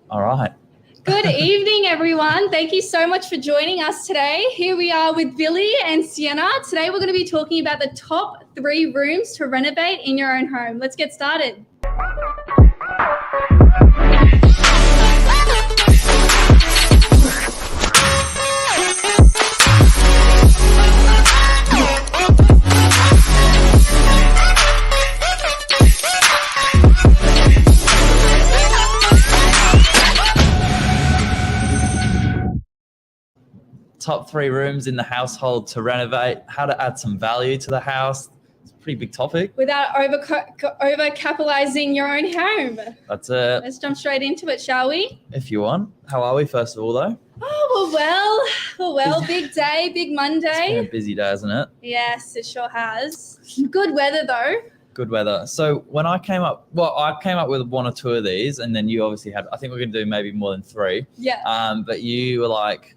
All right. Good evening, everyone. Thank you so much for joining us today. Here we are with Billy and Sienna. Today we're going to be talking about the top 3 rooms to renovate in your own home. Let's get started. Top 3 rooms in the household to renovate, how to add some value to the house. It's a pretty big topic. Without over-capitalizing your own home. That's it. Let's jump straight into it, shall we? If you want. How are we, first of all, though? Oh, well, big day, big Monday. It's been a busy day, hasn't it? Yes, it sure has. Good weather, though. Good weather. So when I came up with 1 or 2 of these, and then you obviously had, I think we're going to do maybe more than 3. Yeah. But you were like,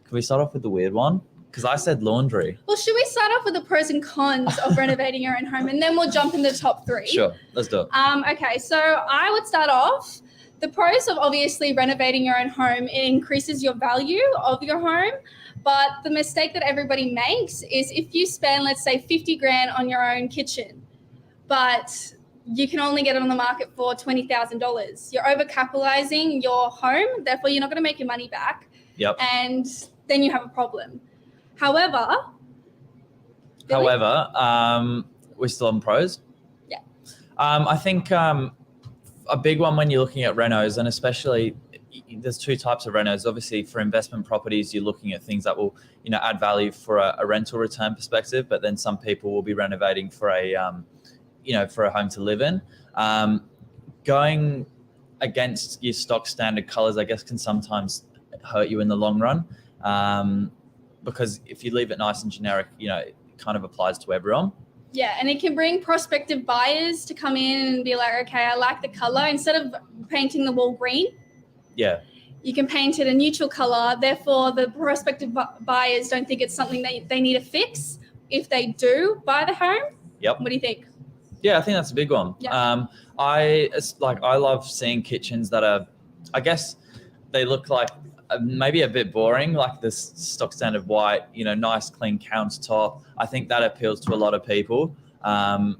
can we start off with the weird one? Because I said laundry. Well, should we start off with the pros and cons of renovating your own home, and then we'll jump in the top 3? Sure, let's do it. Okay, so I would start off. The pros of obviously renovating your own home, it increases your value of your home. But the mistake that everybody makes is if you spend, let's say, 50 grand on your own kitchen, but you can only get it on the market for $20,000. You're overcapitalizing your home, therefore you're not going to make your money back. Yep. And then you have a problem. However, we're still on pros. Yeah. I think a big one when you're looking at renos, and especially there's 2 types of renos. Obviously, for investment properties, you're looking at things that will, add value for a rental return perspective. But then some people will be renovating for a home to live in. Going against your stock standard colors, I guess, can sometimes hurt you in the long run. Because if you leave it nice and generic, it kind of applies to everyone. Yeah, and it can bring prospective buyers to come in and be like, okay, I like the color. Instead of painting the wall green, yeah, you can paint it a neutral color. Therefore, the prospective buyers don't think it's something they need to fix if they do buy the home. Yep. What do you think? Yeah, I think that's a big one. Yeah. I love seeing kitchens that are, I guess, they look like maybe a bit boring, like this stock standard white, nice clean countertop. I think that appeals to a lot of people. And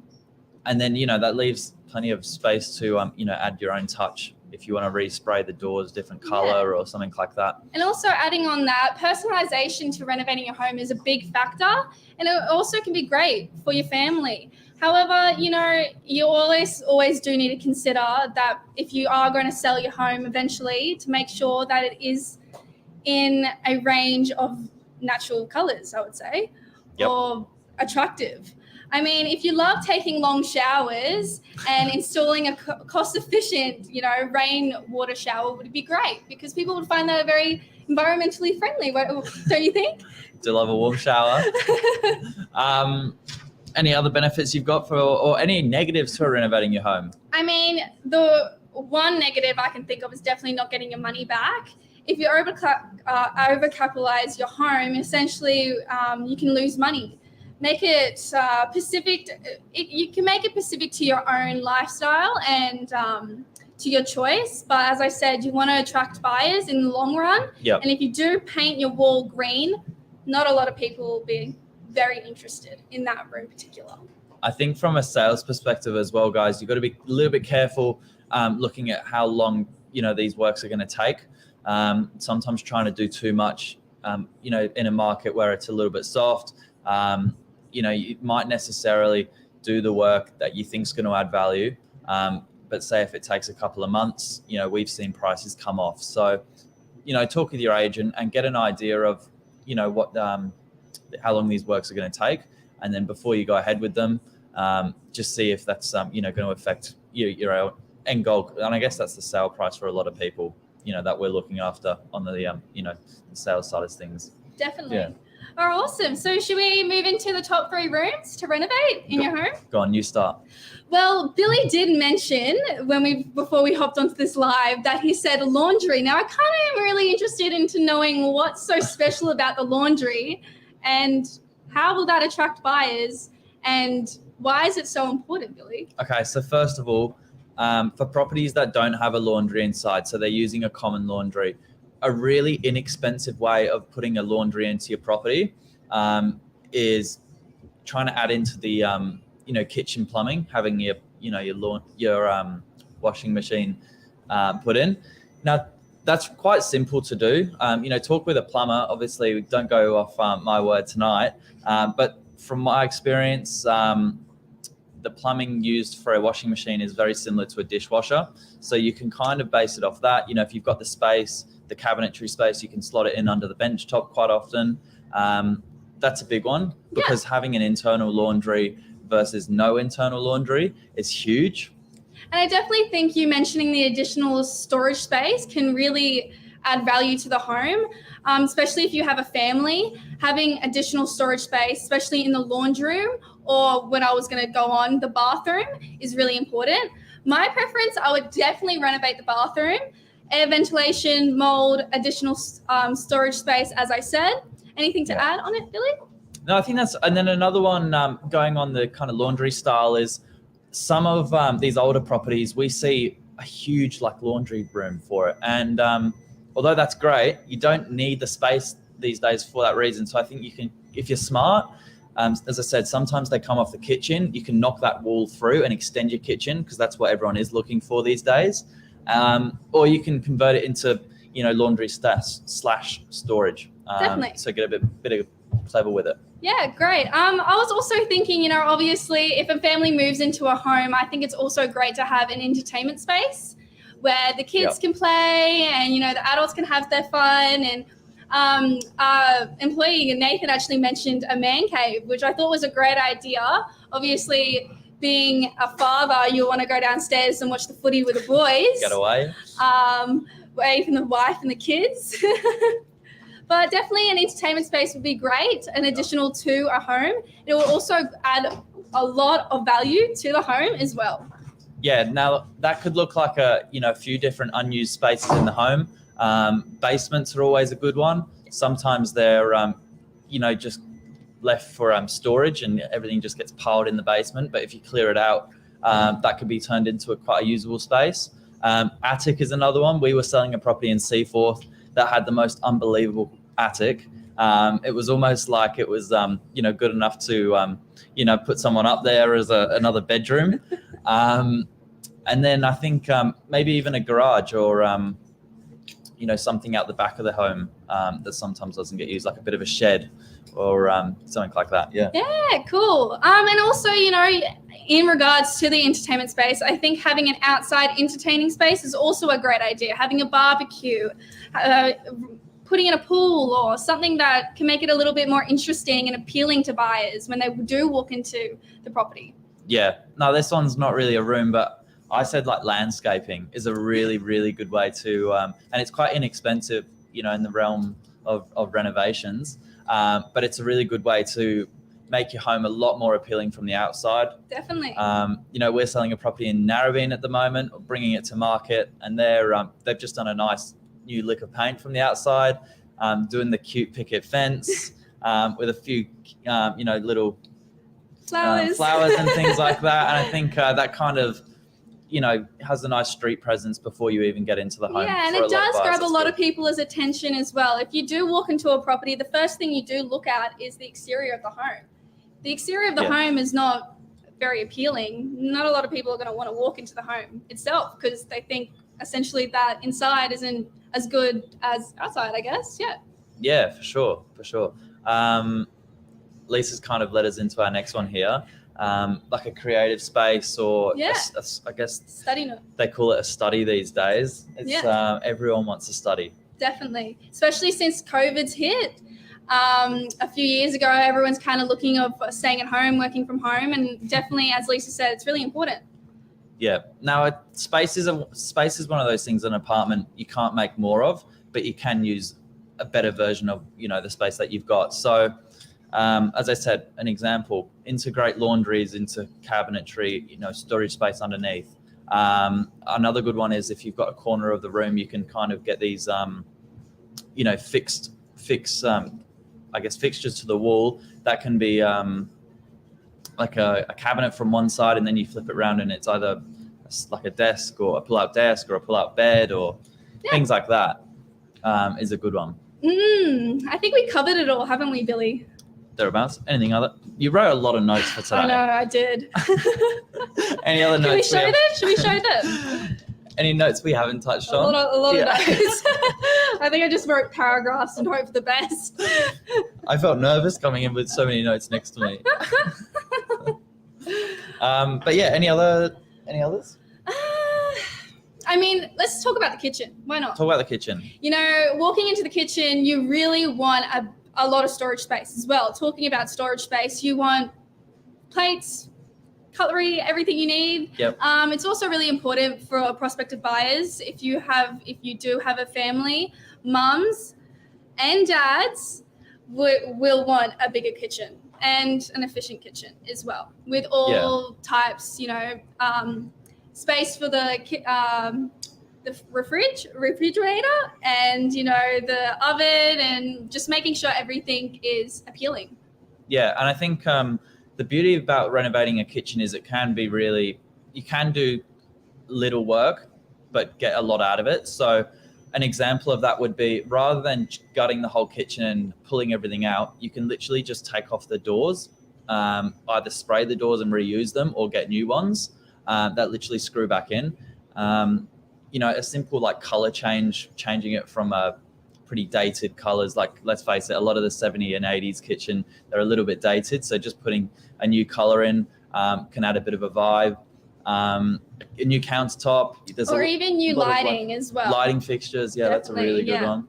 then, that leaves plenty of space to, add your own touch if you want to respray the doors different color or something like that. And also adding on that, personalization to renovating your home is a big factor, and it also can be great for your family. However, you always do need to consider that if you are going to sell your home eventually, to make sure that it is in a range of natural colors, I would say, or attractive. I mean, if you love taking long showers and installing a cost-efficient, rainwater shower would be great, because people would find that very environmentally friendly, don't you think? Do love a warm shower. Any other benefits you've got or any negatives to renovating your home? I mean, the one negative I can think of is definitely not getting your money back. If you overcapitalize your home, essentially you can lose money. Make it specific. You can make it specific to your own lifestyle and to your choice. But as I said, you want to attract buyers in the long run. Yep. And if you do paint your wall green, not a lot of people will be very interested in that room in particular. I think from a sales perspective as well, guys, you've got to be a little bit careful looking at how long, these works are going to take. Sometimes trying to do too much, in a market where it's a little bit soft, you might necessarily do the work that you think is going to add value. But say if it takes a couple of months, we've seen prices come off. So, talk with your agent and get an idea of, what how long these works are going to take. And then before you go ahead with them, just see if that's, going to affect your end goal. And I guess that's the sale price for a lot of people, that we're looking after on the, the sales side of things. Definitely. Yeah. Oh, awesome. So should we move into the top 3 rooms to renovate in your home? Go on, you start. Well, Billy did mention before we hopped onto this live that he said laundry. Now, I kind of am really interested into knowing what's so special about the laundry and how will that attract buyers and why is it so important, Billy? Okay, so first of all, For properties that don't have a laundry inside, so they're using a common laundry, a really inexpensive way of putting a laundry into your property is trying to add into the kitchen plumbing, having your washing machine put in. Now that's quite simple to do. Talk with a plumber. Obviously, we don't go off my word tonight, but from my experience, the plumbing used for a washing machine is very similar to a dishwasher. So you can kind of base it off that. If you've got the space, the cabinetry space, you can slot it in under the bench top quite often. That's a big one, because having an internal laundry versus no internal laundry is huge. And I definitely think you mentioning the additional storage space can really add value to the home, especially if you have a family. Having additional storage space, especially in the laundry room, or when I was going to go on, the bathroom, is really important. My preference, I would definitely renovate the bathroom. Air ventilation, mold, additional storage space, as I said. Anything to add on it, Billy? No, I think that's, and then another one going on the kind of laundry style is some of these older properties, we see a huge laundry room for it. And although that's great, you don't need the space these days for that reason. So I think you can, if you're smart, as I said, sometimes they come off the kitchen. You can knock that wall through and extend your kitchen, because that's what everyone is looking for these days. Or you can convert it into, laundry slash storage. Definitely. So get a bit of clever with it. Yeah, great. I was also thinking, obviously if a family moves into a home, I think it's also great to have an entertainment space where the kids can play and, the adults can have their fun. And employee Nathan actually mentioned a man cave, which I thought was a great idea. Obviously, being a father, you want to go downstairs and watch the footy with the boys. Get away. Away from the wife and the kids. But definitely an entertainment space would be great, an additional to a home. It will also add a lot of value to the home as well. Yeah, now that could look like a few different unused spaces in the home. Basements are always a good one. Sometimes they're just left for storage and everything just gets piled in the basement. But if you clear it out, that could be turned into quite a usable space. Attic is another one. We were selling a property in Seaforth that had the most unbelievable attic. It was almost like it was good enough to put someone up there as another bedroom. And then I think maybe even a garage or something out the back of the home that sometimes doesn't get used, like a bit of a shed or something like that. Yeah, cool. And also, in regards to the entertainment space, I think having an outside entertaining space is also a great idea. Having a barbecue, putting in a pool, or something that can make it a little bit more interesting and appealing to buyers when they do walk into the property. Yeah. No, this one's not really a room, but I said landscaping is a really, really good way to, and it's quite inexpensive, in the realm of renovations, but it's a really good way to make your home a lot more appealing from the outside. Definitely. We're selling a property in Narrabeen at the moment, bringing it to market, and they've just done a nice new lick of paint from the outside, doing the cute picket fence with a few, little flowers and things like that. And I think that kind of, has a nice street presence before you even get into the home. Yeah, and it does grab a lot of people's attention as well. If you do walk into a property, the first thing you do look at is the exterior of the home. The exterior of the home is not very appealing. Not a lot of people are going to want to walk into the home itself because they think essentially that inside isn't as good as outside, I guess. Yeah, for sure. Lisa's kind of led us into our next one here. Like a creative space or I guess study nook. They call it a study these days. It's everyone wants to study. Definitely, especially since COVID's hit. A few years ago, everyone's kind of looking of staying at home, working from home, and definitely, as Lisa said, it's really important. Yeah. Now, space is one of those things in an apartment you can't make more of, but you can use a better version of the space that you've got. So. As I said, an example, integrate laundries into cabinetry, storage space underneath. Another good one is if you've got a corner of the room, you can kind of get these, fixed fixtures to the wall. That can be like a cabinet from one side, and then you flip it around and it's either a like a desk or a pull-out desk or a pull-out bed or things like that is a good one. I think we covered it all, haven't we, Billy? Thereabouts. Anything other? You wrote a lot of notes for today. I know, I did. Any other notes? Should we show them? Any notes we haven't touched on? A lot of notes. I think I just wrote paragraphs and hope for the best. I felt nervous coming in with so many notes next to me. But yeah, any others? I mean, let's talk about the kitchen. Why not? Talk about the kitchen. You know, walking into the kitchen, you really want a lot of storage space as well. Talking about storage space, you want plates, cutlery, everything you need. Yep. It's also really important for prospective buyers. If you do have a family, mums and dads will want a bigger kitchen and an efficient kitchen as well, with all types. You know, space for the refrigerator and, you know, the oven, and just making sure everything is appealing. Yeah, and I think the beauty about renovating a kitchen is it can be really, you can do little work but get a lot out of it. So an example of that would be, rather than gutting the whole kitchen and pulling everything out, you can literally just take off the doors, either spray the doors and reuse them or get new ones that literally screw back in. You know, a simple like color changing it from a pretty dated colors, like, let's face it, a lot of the 70s and 80s kitchen, they're a little bit dated. So just putting a new color in can add a bit of a vibe. A new countertop. Or even new lighting as well. Lighting fixtures. Yeah, definitely, that's a really good one.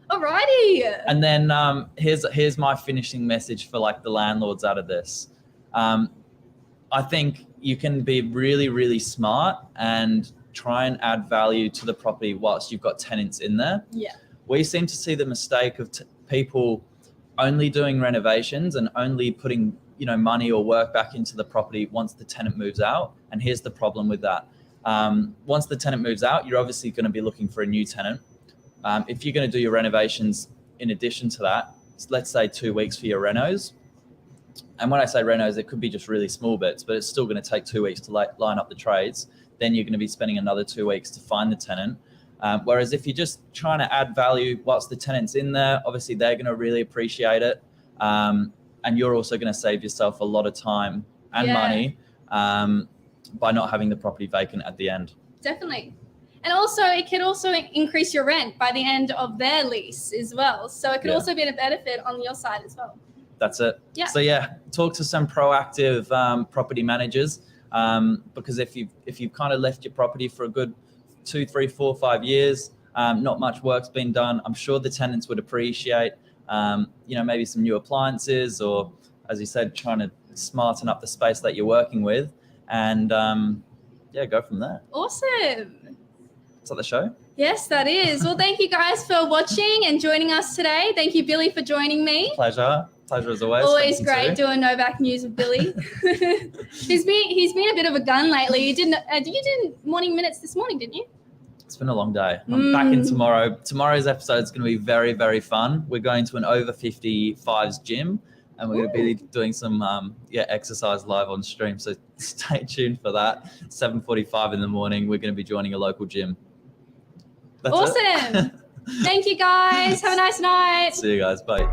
Alrighty. And then here's my finishing message for like the landlords out of this. I think you can be really, really smart and try and add value to the property whilst you've got tenants in there. Yeah. We seem to see the mistake of people only doing renovations and only putting, you know, money or work back into the property once the tenant moves out. And here's the problem with that. Once the tenant moves out, you're obviously going to be looking for a new tenant. If you're going to do your renovations in addition to that, let's say 2 weeks for your renos. And when I say renos, it could be just really small bits, but it's still going to take 2 weeks to line up the trades. Then you're going to be spending another 2 weeks to find the tenant. Whereas if you're just trying to add value whilst the tenant's in there, obviously they're going to really appreciate it. And you're also going to save yourself a lot of time and money by not having the property vacant at the end. Definitely. And also, it can also increase your rent by the end of their lease as well. So it could also be a benefit on your side as well. That's it. Yeah. So yeah, talk to some proactive property managers, because if you've kind of left your property for a good 2, 3, 4, 5 years, not much work's been done, I'm sure the tenants would appreciate, you know, maybe some new appliances, or, as you said, trying to smarten up the space that you're working with, and go from there. Awesome. Is that the show? Yes, that is. Well, thank you guys for watching and joining us today. Thank you, Billy, for joining me. Pleasure as always. Always great doing Novak News with Billy. He's been a bit of a gun lately. You did morning minutes this morning, didn't you? It's been a long day. I'm back in tomorrow. Tomorrow's episode is going to be very, very fun. We're going to an over 55s gym, and we're going to be doing some exercise live on stream. So stay tuned for that. 7:45 in the morning. We're going to be joining a local gym. That's awesome. Thank you, guys. Have a nice night. See you guys. Bye.